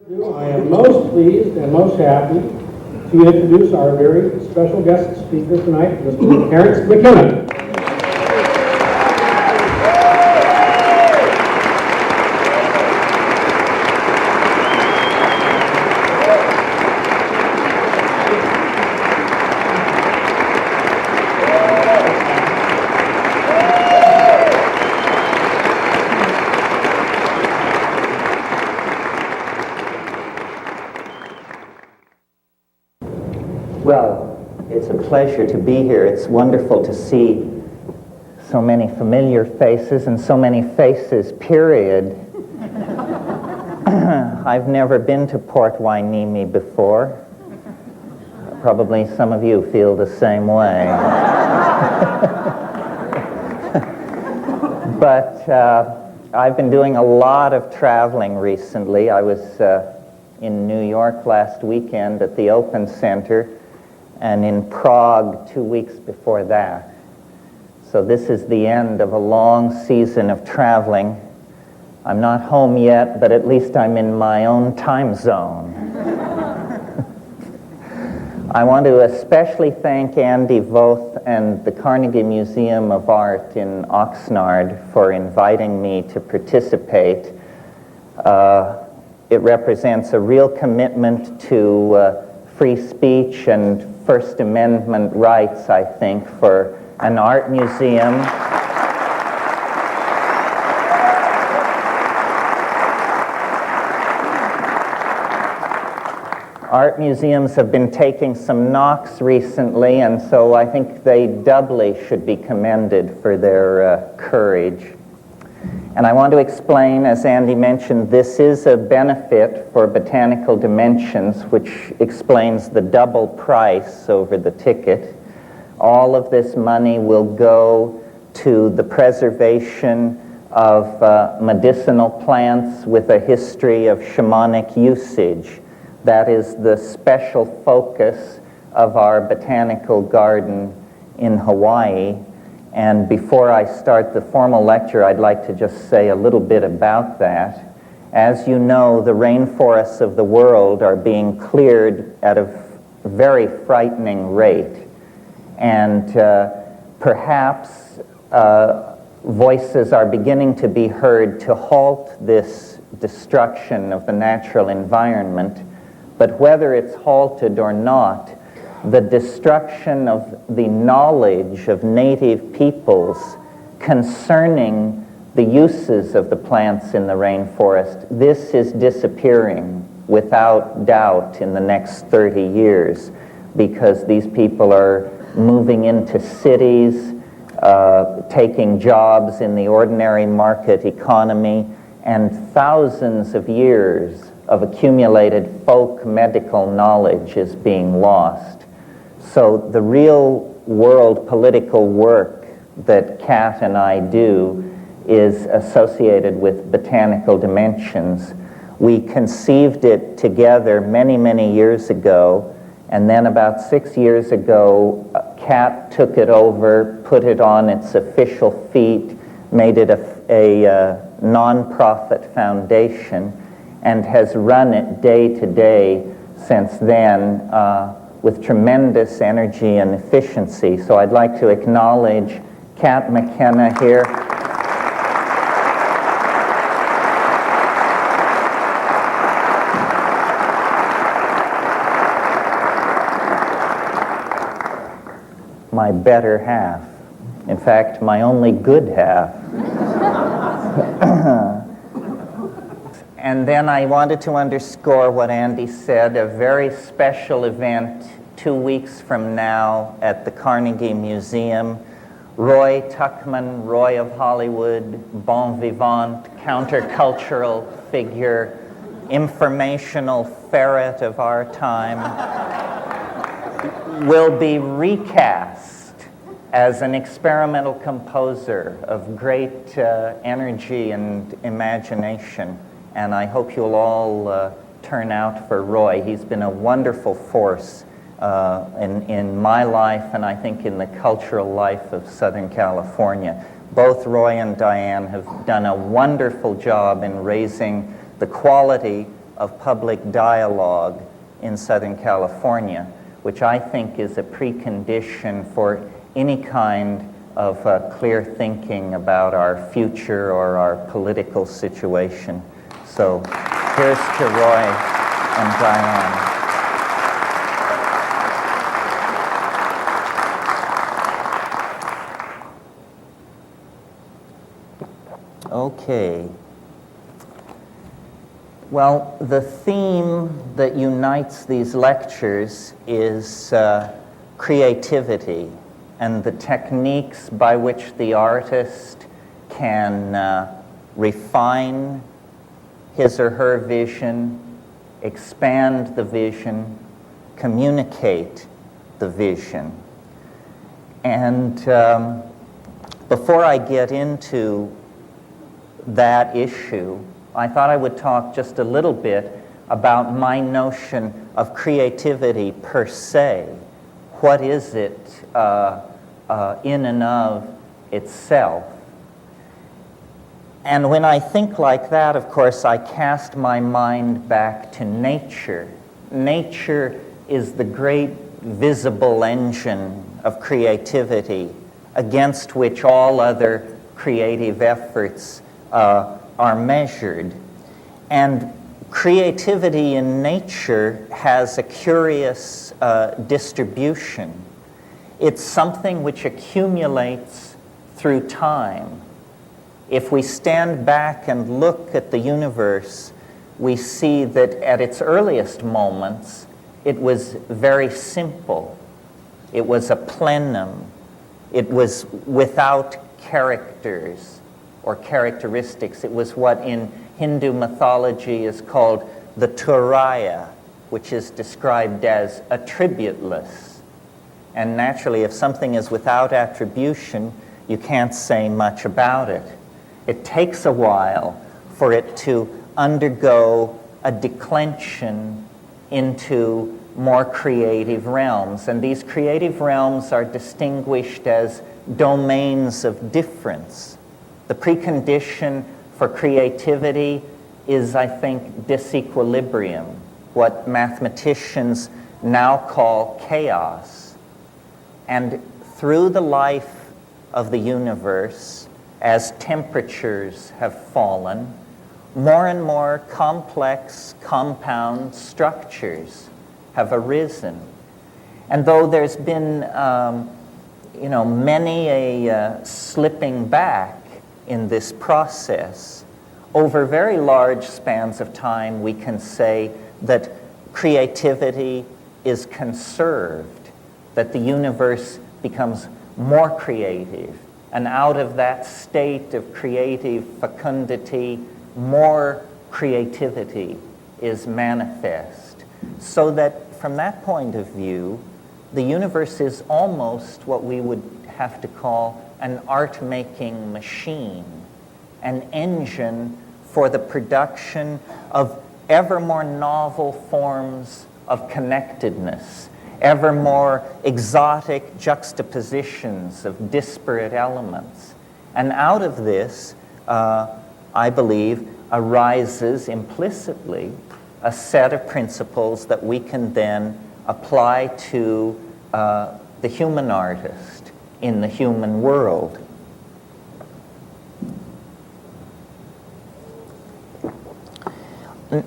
I am most pleased and most happy to introduce our very special guest speaker tonight, Mr. Terence McKenna. Well, it's a pleasure to be here. It's wonderful to see so many familiar faces and so many faces, period. I've never been to Port Hueneme before. Probably some of you feel the same way. But I've been doing a lot of traveling recently. I was in New York last weekend at the Open Center, and in Prague 2 weeks before that. So this is the end of a long season of traveling. I'm not home yet, but at least I'm in my own time zone. I want to especially thank Andy Voth and the Carnegie Museum of Art in Oxnard for inviting me to participate. It represents a real commitment to free speech and First Amendment rights, I think, for an art museum. Art museums have been taking some knocks recently, and so I think they doubly should be commended for their courage. And I want to explain, as Andy mentioned, this is a benefit for Botanical Dimensions, which explains the double price over the ticket. All of this money will go to the preservation of medicinal plants with a history of shamanic usage. That is the special focus of our botanical garden in Hawaii. And before I start the formal lecture, I'd like to just say a little bit about that. As you know, the rainforests of the world are being cleared at a very frightening rate. And perhaps voices are beginning to be heard to halt this destruction of the natural environment. But whether it's halted or not, the destruction of the knowledge of native peoples concerning the uses of the plants in the rainforest, this is disappearing without doubt in the next 30 years because these people are moving into cities, taking jobs in the ordinary market economy, and thousands of years of accumulated folk medical knowledge is being lost. So the real world political work that Kat and I do is associated with Botanical Dimensions. We conceived it together many, many years ago, and then about 6 years ago, Kat took it over, put it on its official feet, made it a non-profit foundation, and has run it day to day since then, with tremendous energy and efficiency. So I'd like to acknowledge Kat McKenna here. My better half. In fact, my only good half. And then I wanted to underscore what Andy said, a very special event 2 weeks from now at the Carnegie Museum. Roy Tuckman, Roy of Hollywood, bon vivant, countercultural figure, informational ferret of our time, will be recast as an experimental composer of great energy and imagination. And I hope you'll all turn out for Roy. He's been a wonderful force in my life and I think in the cultural life of Southern California. Both Roy and Diane have done a wonderful job in raising the quality of public dialogue in Southern California, which I think is a precondition for any kind of clear thinking about our future or our political situation. So here's to Roy and Diane. Okay. Well, the theme that unites these lectures is creativity and the techniques by which the artist can refine his or her vision, expand the vision, communicate the vision. And before I get into that issue, I thought I would talk just a little bit about my notion of creativity per se. What is it in and of itself? And when I think like that, of course, I cast my mind back to nature. Nature is the great visible engine of creativity against which all other creative efforts are measured. And creativity in nature has a curious distribution. It's something which accumulates through time. If we stand back and look at the universe, we see that at its earliest moments, it was very simple. It was a plenum. It was without characters or characteristics. It was what in Hindu mythology is called the Turaya, which is described as attributeless. And naturally, if something is without attribution, you can't say much about it. It takes a while for it to undergo a declension into more creative realms. And these creative realms are distinguished as domains of difference. The precondition for creativity is, I think, disequilibrium, what mathematicians now call chaos. And through the life of the universe, as temperatures have fallen, more and more complex compound structures have arisen. And though there's been many a slipping back in this process, over very large spans of time we can say that creativity is conserved, that the universe becomes more creative, and out of that state of creative fecundity, more creativity is manifest. So that from that point of view, the universe is almost what we would have to call an art-making machine, an engine for the production of ever more novel forms of connectedness, ever more exotic juxtapositions of disparate elements. And out of this, I believe, arises implicitly a set of principles that we can then apply to the human artist in the human world.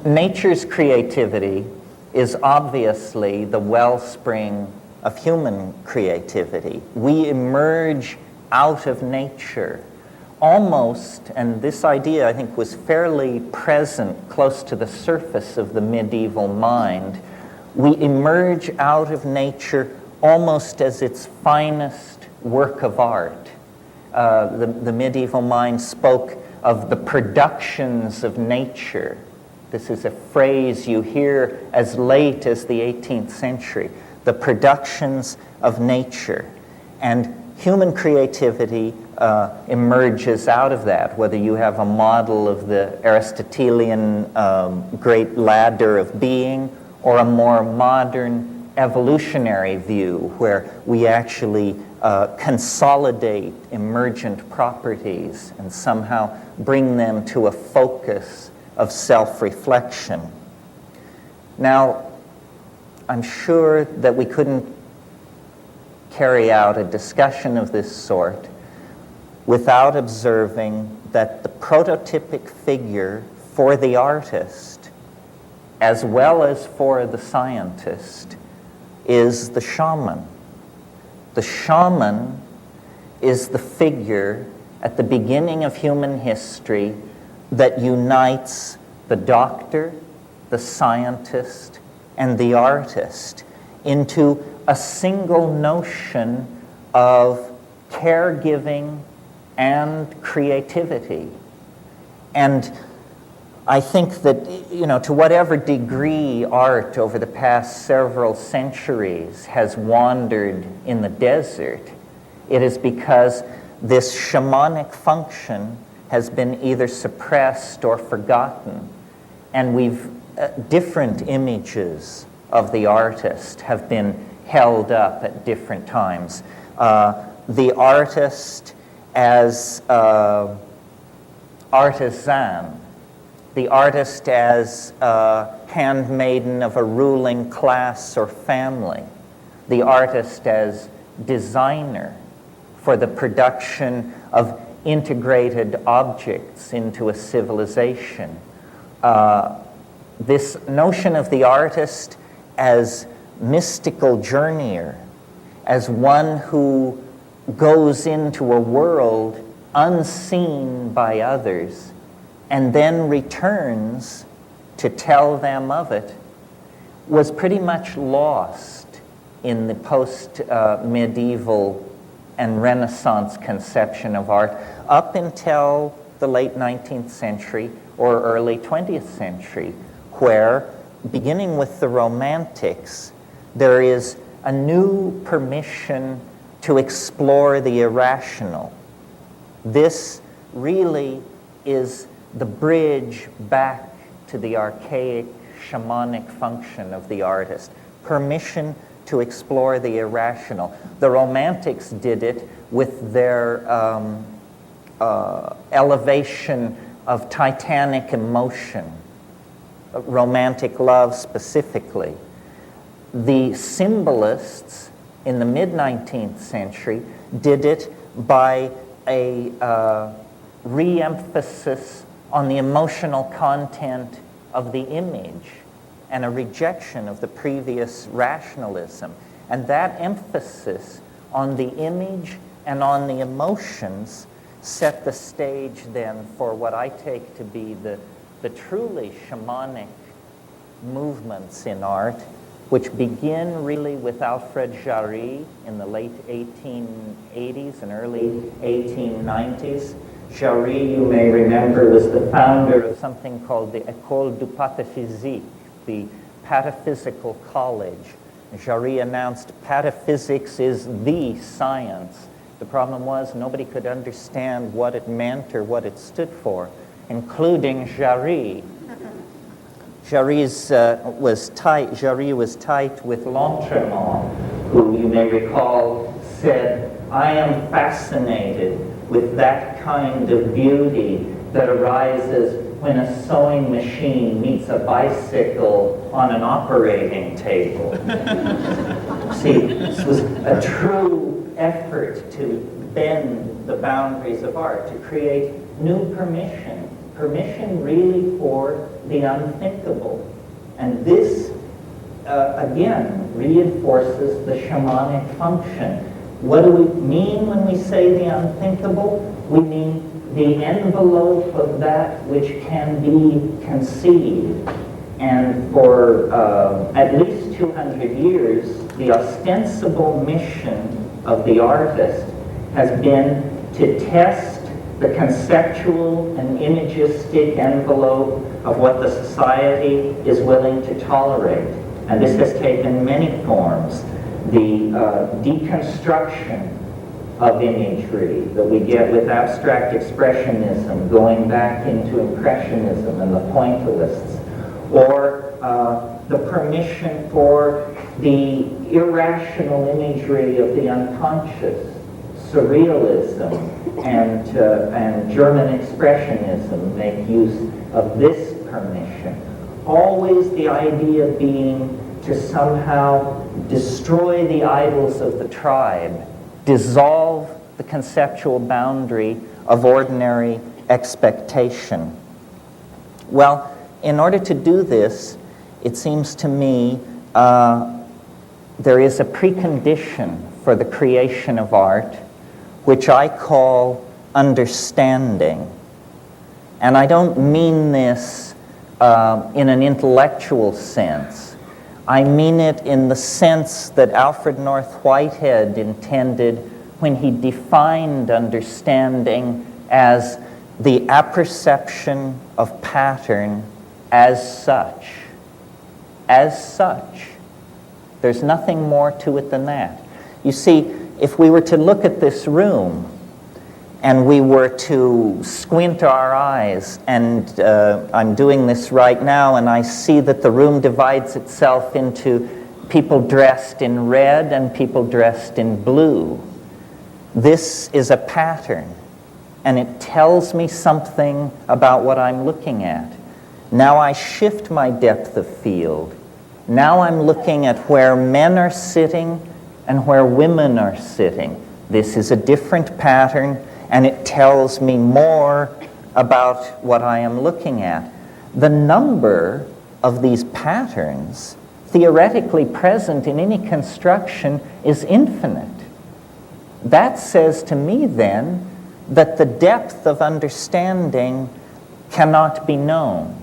Nature's creativity is obviously the wellspring of human creativity. We emerge out of nature almost, and this idea I think was fairly present close to the surface of the medieval mind, we emerge out of nature almost as its finest work of art. The medieval mind spoke of the productions of nature. This is a phrase you hear as late as the 18th century, the productions of nature. And human creativity emerges out of that, whether you have a model of the Aristotelian great ladder of being or a more modern evolutionary view where we actually consolidate emergent properties and somehow bring them to a focus of self-reflection. Now, I'm sure that we couldn't carry out a discussion of this sort without observing that the prototypic figure for the artist, as well as for the scientist, is the shaman. The shaman is the figure at the beginning of human history that unites the doctor, the scientist, and the artist into a single notion of caregiving and creativity. And I think that, to whatever degree art over the past several centuries has wandered in the desert, it is because this shamanic function has been either suppressed or forgotten. And different images of the artist have been held up at different times. The artist as artisan, the artist as handmaiden of a ruling class or family, the artist as designer for the production of integrated objects into a civilization. This notion of the artist as mystical journeyer, as one who goes into a world unseen by others and then returns to tell them of it, was pretty much lost in the post-medieval and Renaissance conception of art up until the late 19th century or early 20th century, where, beginning with the Romantics, there is a new permission to explore the irrational. This really is the bridge back to the archaic shamanic function of the artist. Permission to explore the irrational. The Romantics did it with their elevation of titanic emotion, romantic love specifically. The symbolists in the mid-19th century did it by a re-emphasis on the emotional content of the image and a rejection of the previous rationalism. And that emphasis on the image and on the emotions set the stage then for what I take to be the truly shamanic movements in art, which begin really with Alfred Jarry in the late 1880s and early 1890s. Jarry, you may remember, was the founder of something called the École du Pataphysique, the Pataphysical College. Jarry announced pataphysics is the science. The problem was nobody could understand what it meant or what it stood for, including Jarry. Jarry was tight with L'Entremont, who you may recall said, "I am fascinated with that kind of beauty that arises when a sewing machine meets a bicycle on an operating table." See, this was a true effort to bend the boundaries of art, to create new permission really for the unthinkable. And this, again, reinforces the shamanic function. What do we mean when we say the unthinkable? We mean the envelope of that which can be conceived. And for at least 200 years, the ostensible mission of the artist has been to test the conceptual and imagistic envelope of what the society is willing to tolerate. And this has taken many forms. The deconstruction of imagery that we get with abstract expressionism, going back into impressionism and the pointillists, or the permission for the irrational imagery of the unconscious, surrealism and German expressionism make use of this permission. always the idea being to somehow destroy the idols of the tribe, dissolve the conceptual boundary of ordinary expectation. Well, in order to do this, it seems to me there is a precondition for the creation of art, which I call understanding. And I don't mean this in an intellectual sense. I mean it in the sense that Alfred North Whitehead intended when he defined understanding as the apperception of pattern as such. As such. There's nothing more to it than that. You see, if we were to look at this room and we were to squint our eyes, and I'm doing this right now, and I see that the room divides itself into people dressed in red and people dressed in blue. This is a pattern, and it tells me something about what I'm looking at. Now I shift my depth of field. Now I'm looking at where men are sitting and where women are sitting. This is a different pattern, and it tells me more about what I am looking at. The number of these patterns theoretically present in any construction is infinite. That says to me then that the depth of understanding cannot be known.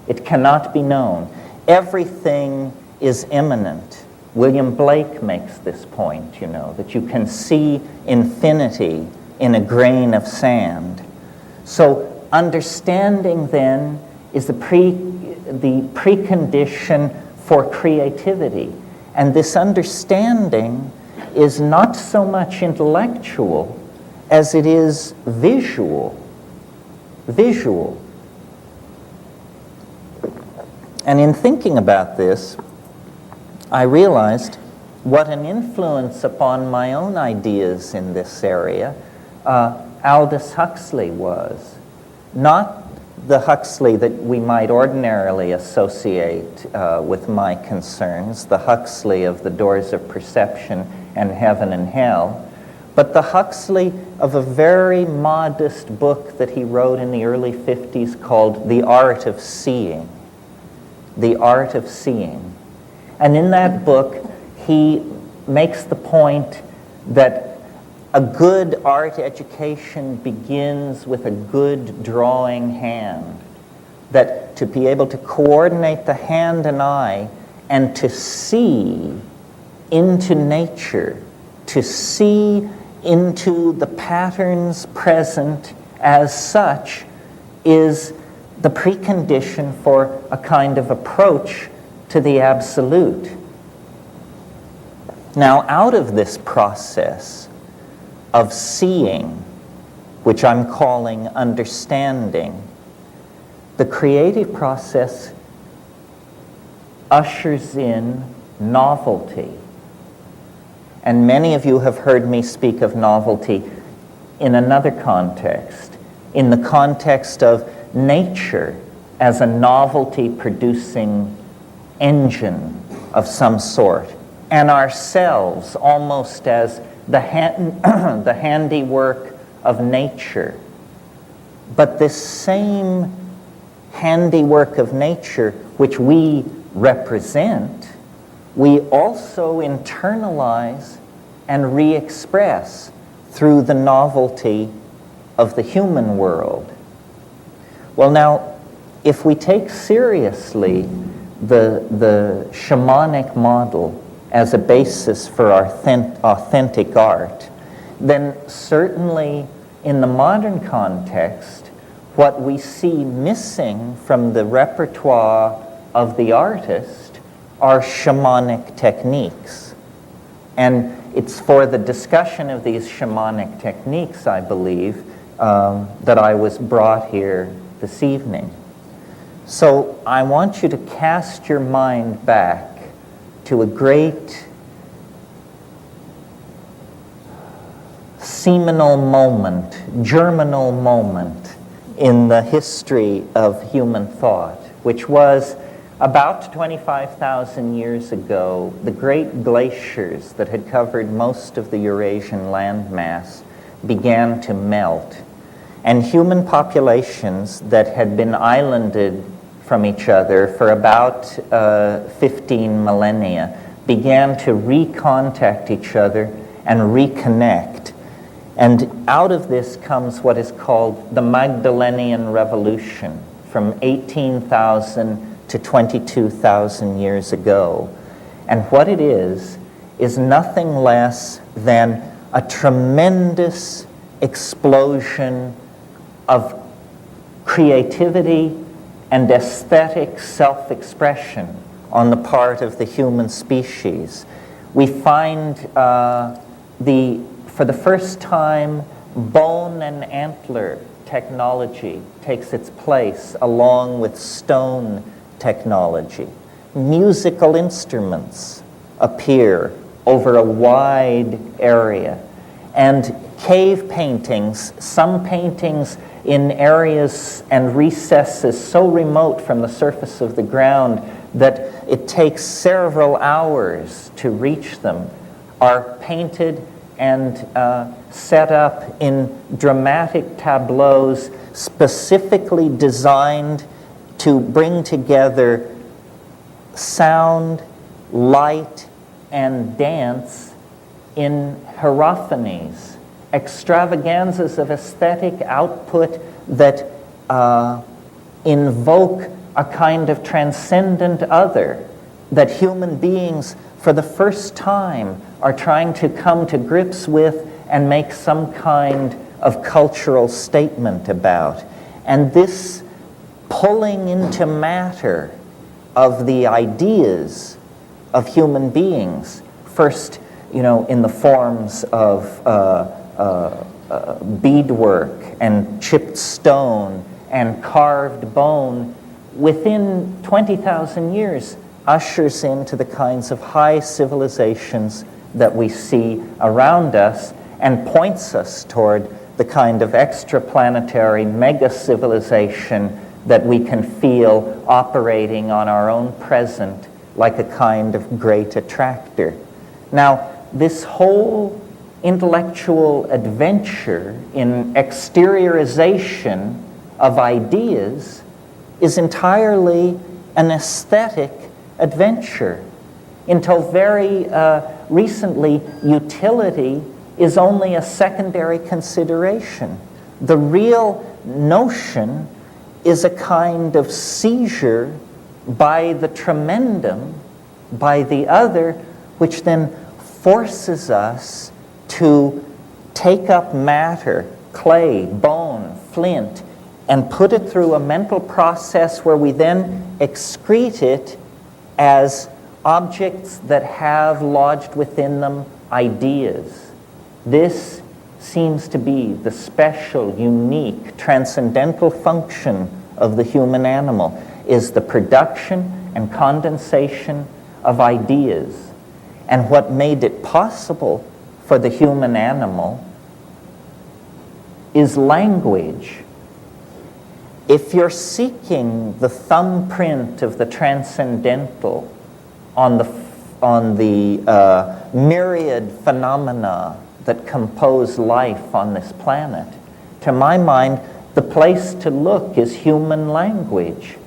It cannot be known. Everything is immanent. William Blake makes this point, you know, that you can see infinity in a grain of sand. So understanding then is the precondition for creativity. And this understanding is not so much intellectual as it is visual. Visual. And in thinking about this, I realized what an influence upon my own ideas in this area Aldous Huxley was. Not the Huxley that we might ordinarily associate with my concerns, the Huxley of the Doors of Perception and Heaven and Hell, but the Huxley of a very modest book that he wrote in the early 50s called The Art of Seeing. The Art of Seeing. And in that book, he makes the point that a good art education begins with a good drawing hand. That to be able to coordinate the hand and eye and to see into nature, to see into the patterns present as such, is the precondition for a kind of approach to the absolute. Now, out of this process of seeing, which I'm calling understanding, the creative process ushers in novelty. And many of you have heard me speak of novelty in another context, in the context of nature as a novelty-producing engine of some sort, and ourselves almost as the handiwork of nature. But this same handiwork of nature, which we represent, we also internalize and re-express through the novelty of the human world. Well, now, if we take seriously the shamanic model as a basis for authentic art, then certainly in the modern context, what we see missing from the repertoire of the artist are shamanic techniques. And it's for the discussion of these shamanic techniques, I believe, that I was brought here this evening. So I want you to cast your mind back to a great seminal moment, germinal moment in the history of human thought. which was about 25,000 years ago, the great glaciers that had covered most of the Eurasian landmass began to melt. And human populations that had been islanded from each other for about 15 millennia began to recontact each other and reconnect. And out of this comes what is called the Magdalenian Revolution from 18,000 to 22,000 years ago. And what it is nothing less than a tremendous explosion of creativity and aesthetic self-expression on the part of the human species. We find for the first time, bone and antler technology takes its place along with stone technology. Musical instruments appear over a wide area. And cave paintings, some paintings in areas and recesses so remote from the surface of the ground that it takes several hours to reach them, are painted and set up in dramatic tableaus specifically designed to bring together sound, light, and dance in hierophanies, extravaganzas of aesthetic output that invoke a kind of transcendent other, that human beings for the first time are trying to come to grips with and make some kind of cultural statement about. And this pulling into matter of the ideas of human beings, first, in the forms of beadwork and chipped stone and carved bone, within 20,000 years ushers into the kinds of high civilizations that we see around us and points us toward the kind of extraplanetary mega-civilization that we can feel operating on our own present like a kind of great attractor. Now, this whole intellectual adventure in exteriorization of ideas is entirely an aesthetic adventure. Until very recently, utility is only a secondary consideration. The real notion is a kind of seizure by the tremendum, by the other, which then forces us to take up matter, clay, bone, flint, and put it through a mental process where we then excrete it as objects that have lodged within them ideas. This seems to be the special, unique, transcendental function of the human animal, is the production and condensation of ideas. And what made it possible for the human animal is language. If you're seeking the thumbprint of the transcendental on the myriad phenomena that compose life on this planet, to my mind, the place to look is human language.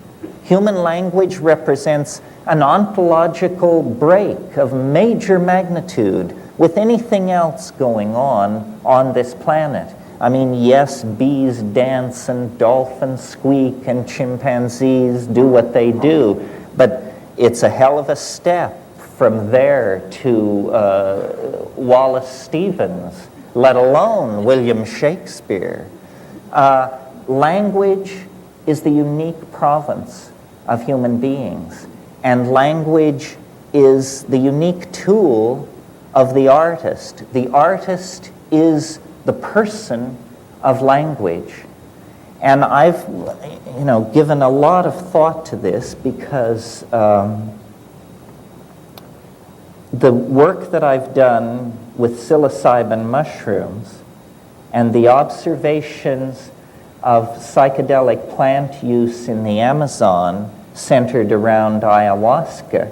Human language represents an ontological break of major magnitude with anything else going on this planet. I mean, yes, bees dance and dolphins squeak and chimpanzees do what they do, but it's a hell of a step from there to Wallace Stevens, let alone William Shakespeare. Language is the unique province of human beings, and language is the unique tool of the artist. The artist is the person of language. And I've, given a lot of thought to this because the work that I've done with psilocybin mushrooms and the observations of psychedelic plant use in the Amazon centered around ayahuasca,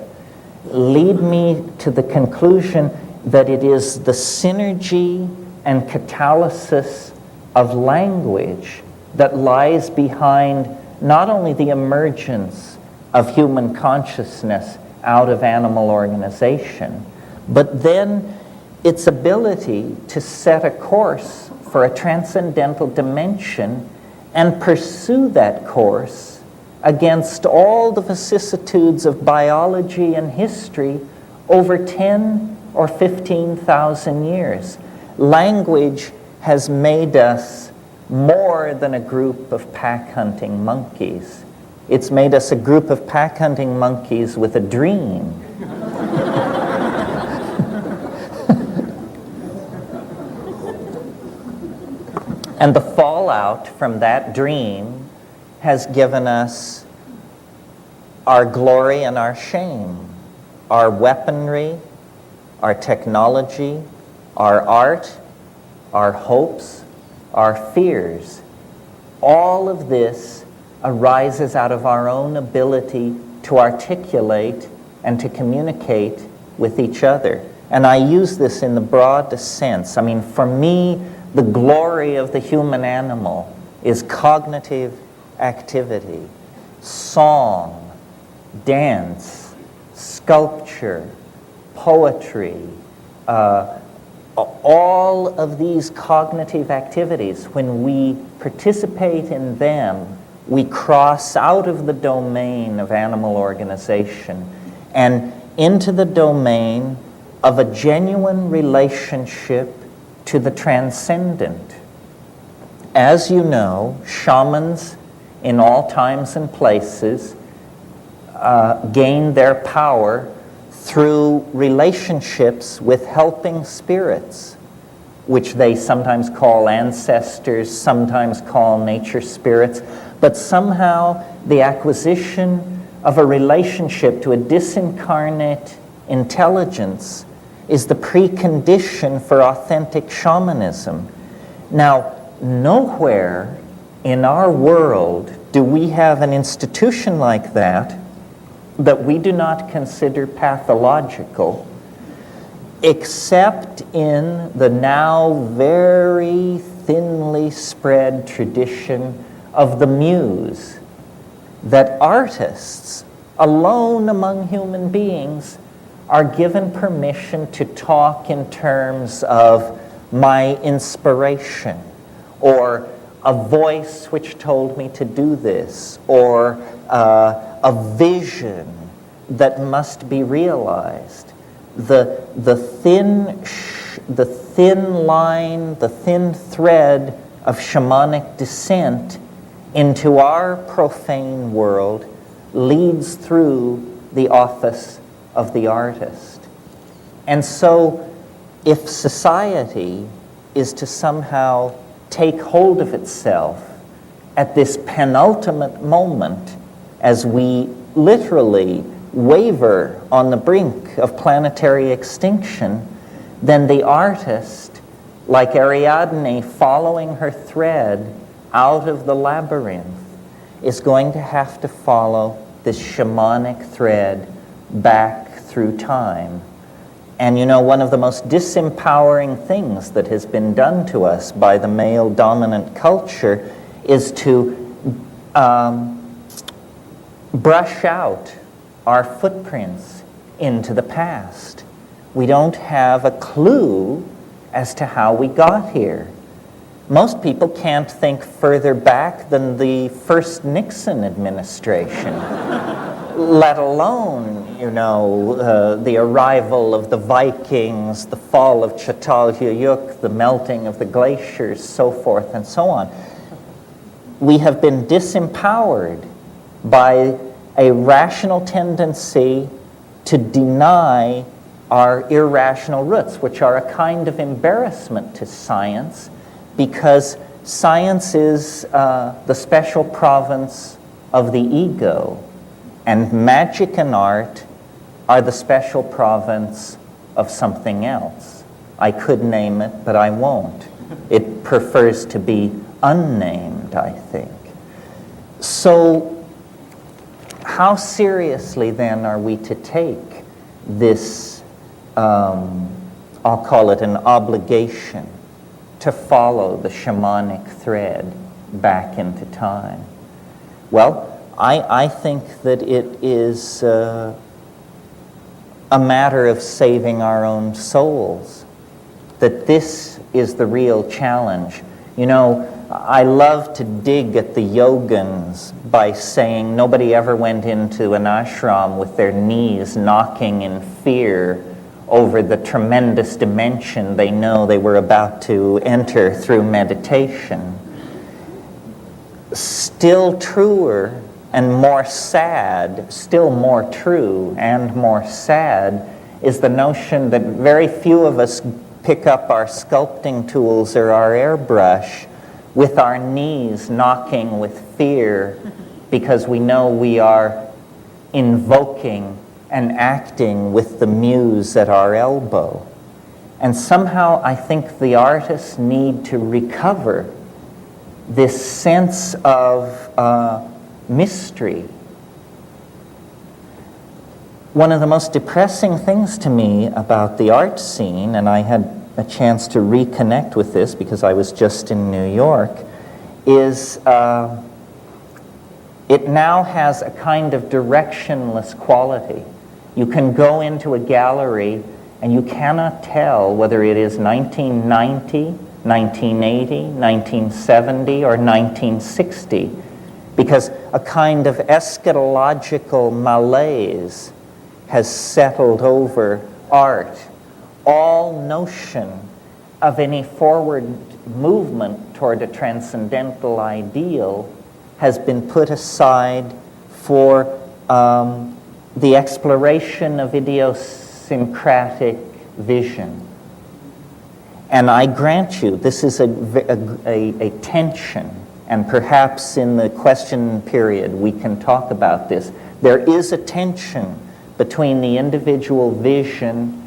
lead me to the conclusion that it is the synergy and catalysis of language that lies behind not only the emergence of human consciousness out of animal organization, but then its ability to set a course for a transcendental dimension and pursue that course against all the vicissitudes of biology and history over 10 or 15,000 years. Language has made us more than a group of pack-hunting monkeys. It's made us a group of pack-hunting monkeys with a dream. And the fallout from that dream has given us our glory and our shame, our weaponry, our technology, our art, our hopes, our fears. All of this arises out of our own ability to articulate and to communicate with each other. And I use this in the broadest sense. I mean, for me, the glory of the human animal is cognitive activity, song, dance, sculpture, poetry, all of these cognitive activities. When we participate in them, we cross out of the domain of animal organization and into the domain of a genuine relationship to the transcendent. As you know, shamans in all times and places gain their power through relationships with helping spirits, which they sometimes call ancestors, sometimes call nature spirits, but somehow the acquisition of a relationship to a disincarnate intelligence is the precondition for authentic shamanism. Now, nowhere in our world do we have an institution like that we do not consider pathological, except in the now very thinly spread tradition of the muse, that artists alone among human beings are given permission to talk in terms of my inspiration, or a voice which told me to do this, or a vision that must be realized. The thin line, the thin thread of shamanic descent into our profane world leads through the office of the artist. And so, if society is to somehow take hold of itself at this penultimate moment, as we literally waver on the brink of planetary extinction, then the artist, like Ariadne following her thread out of the labyrinth, is going to have to follow this shamanic thread back through time. And you know, one of the most disempowering things that has been done to us by the male-dominant culture is to brush out our footprints into the past. We don't have a clue as to how we got here. Most people can't think further back than the first Nixon administration, let alone, you know, the arrival of the Vikings, the fall of Çatalhöyük, the melting of the glaciers, so forth and so on. We have been disempowered by a rational tendency to deny our irrational roots, which are a kind of embarrassment to science, because science is the special province of the ego, and magic and art are the special province of something else. I could name it, but I won't. It prefers to be unnamed, I think. So how seriously then are we to take this, I'll call it an obligation to follow the shamanic thread back into time? Well, I think that it is a matter of saving our own souls, that this is the real challenge. You know, I love to dig at the yogins by saying nobody ever went into an ashram with their knees knocking in fear over the tremendous dimension they know they were about to enter through meditation. Still truer and more sad, still more true and more sad, is the notion that very few of us pick up our sculpting tools or our airbrush with our knees knocking with fear because we know we are invoking and acting with the muse at our elbow. And somehow I think the artists need to recover this sense of mystery. One of the most depressing things to me about the art scene, and I had a chance to reconnect with this because I was just in New York, is it now has a kind of directionless quality. You can go into a gallery and you cannot tell whether it is 1990, 1980, 1970, or 1960, because a kind of eschatological malaise has settled over art. All notion of any forward movement toward a transcendental ideal has been put aside for the exploration of idiosyncratic vision. And I grant you, this is a tension, and perhaps in the question period we can talk about this. There is a tension between the individual vision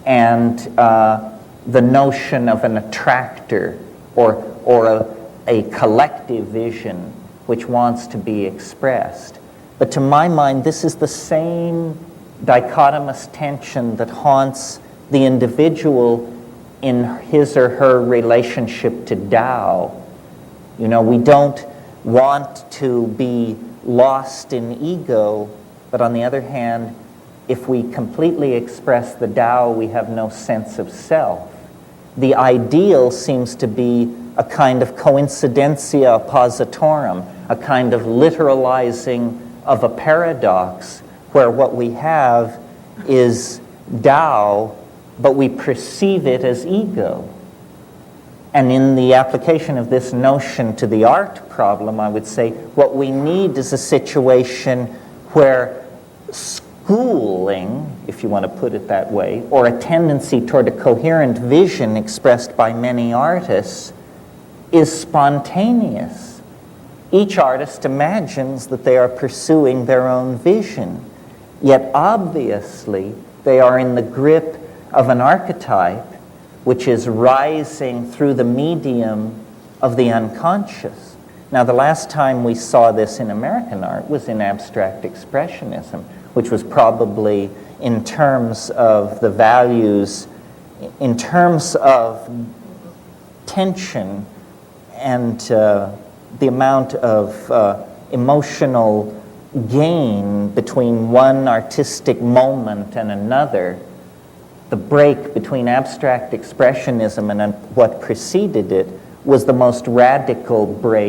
and the notion of an attractor or a collective vision which wants to be expressed. But to my mind, this is the same dichotomous tension that haunts the individual in his or her relationship to Tao. You know, we don't want to be lost in ego, but on the other hand, if we completely express the Tao, we have no sense of self. The ideal seems to be a kind of coincidentia oppositorum, a kind of literalizing of a paradox, where what we have is Tao, but we perceive it as ego. And in the application of this notion to the art problem, I would say what we need is a situation where schooling, if you want to put it that way, or a tendency toward a coherent vision expressed by many artists is spontaneous. Each artist imagines that they are pursuing their own vision, yet obviously they are in the grip of an archetype which is rising through the medium of the unconscious. Now, the last time we saw this in American art was in abstract expressionism, which was probably in terms of the values, in terms of tension and the amount of emotional gain between one artistic moment and another. The break between abstract expressionism and what preceded it was the most radical break